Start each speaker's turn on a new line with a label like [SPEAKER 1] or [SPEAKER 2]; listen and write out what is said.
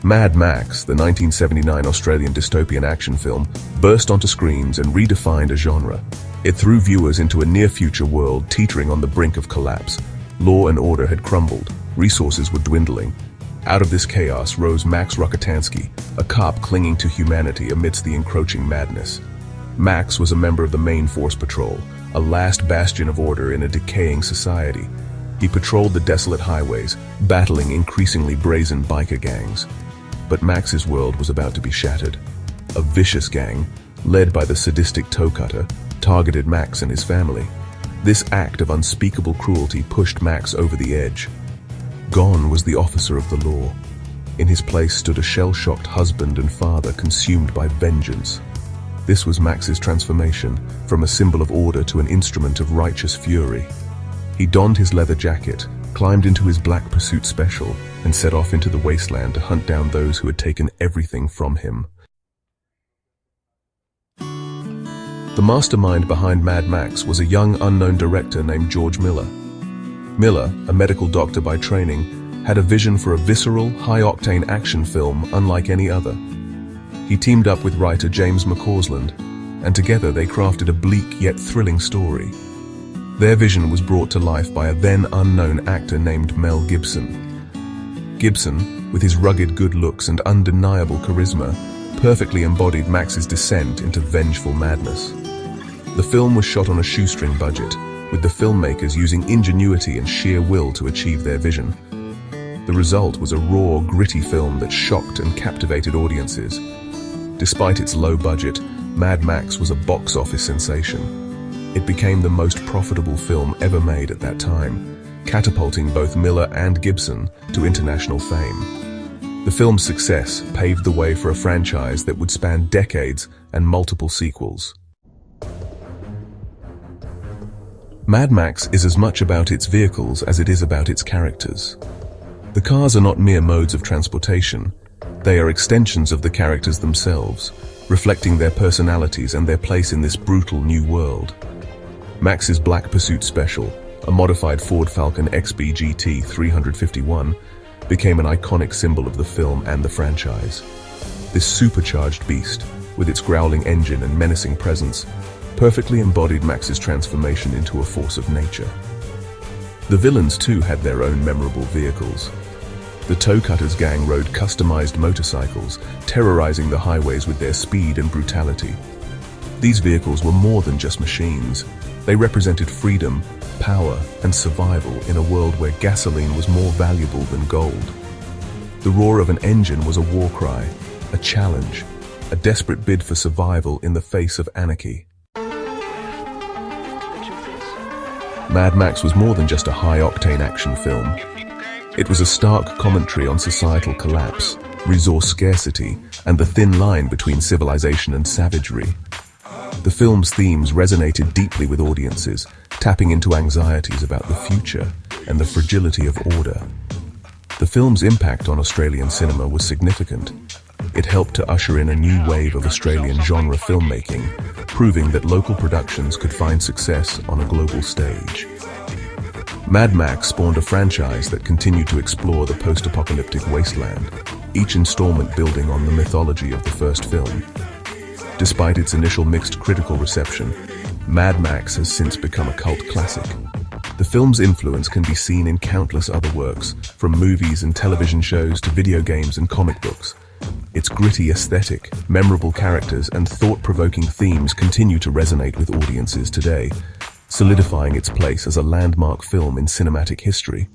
[SPEAKER 1] Mad Max, the 1979 Australian dystopian action film, burst onto screens and redefined a genre. It threw viewers into a near-future world teetering on the brink of collapse. Law and order had crumbled, resources were dwindling. Out of this chaos rose Max Rokitansky, a cop clinging to humanity amidst the encroaching madness. Max was a member of the Main Force Patrol, a last bastion of order in a decaying society. He patrolled the desolate highways, battling increasingly brazen biker gangs. But Max's world was about to be shattered. A vicious gang, led by the sadistic toe cutter, targeted Max and his family. This act of unspeakable cruelty pushed Max over the edge. Gone was the officer of the law. In his place stood a shell-shocked husband and father consumed by vengeance. This was Max's transformation, from a symbol of order to an instrument of righteous fury. He donned his leather jacket, climbed into his black pursuit special, and set off into the wasteland to hunt down those who had taken everything from him. The mastermind behind Mad Max was a young unknown director named George Miller. Miller, a medical doctor by training, had a vision for a visceral, high-octane action film unlike any other. He teamed up with writer James McCausland, and together they crafted a bleak yet thrilling story. Their vision was brought to life by a then unknown actor named Mel Gibson. Gibson, with his rugged good looks and undeniable charisma, perfectly embodied Max's descent into vengeful madness. The film was shot on a shoestring budget, with the filmmakers using ingenuity and sheer will to achieve their vision. The result was a raw, gritty film that shocked and captivated audiences. Despite its low budget, Mad Max was a box office sensation. It became the most profitable film ever made at that time, catapulting both Miller and Gibson to international fame. The film's success paved the way for a franchise that would span decades and multiple sequels. Mad Max is as much about its vehicles as it is about its characters. The cars are not mere modes of transportation. They are extensions of the characters themselves, reflecting their personalities and their place in this brutal new world. Max's Black Pursuit Special, a modified Ford Falcon XB GT 351, became an iconic symbol of the film and the franchise. This supercharged beast, with its growling engine and menacing presence, perfectly embodied Max's transformation into a force of nature. The villains too had their own memorable vehicles. The Toe Cutters gang rode customized motorcycles, terrorizing the highways with their speed and brutality. These vehicles were more than just machines. They represented freedom, power, and survival in a world where gasoline was more valuable than gold. The roar of an engine was a war cry, a challenge, a desperate bid for survival in the face of anarchy. Mad Max was more than just a high-octane action film. It was a stark commentary on societal collapse, resource scarcity, and the thin line between civilization and savagery. The film's themes resonated deeply with audiences, tapping into anxieties about the future and the fragility of order. The film's impact on Australian cinema was significant. It helped to usher in a new wave of Australian genre filmmaking, proving that local productions could find success on a global stage. Mad Max spawned a franchise that continued to explore the post-apocalyptic wasteland, each installment building on the mythology of the first film. Despite its initial mixed critical reception, Mad Max has since become a cult classic. The film's influence can be seen in countless other works, from movies and television shows to video games and comic books. Its gritty aesthetic, memorable characters, and thought-provoking themes continue to resonate with audiences today, solidifying its place as a landmark film in cinematic history.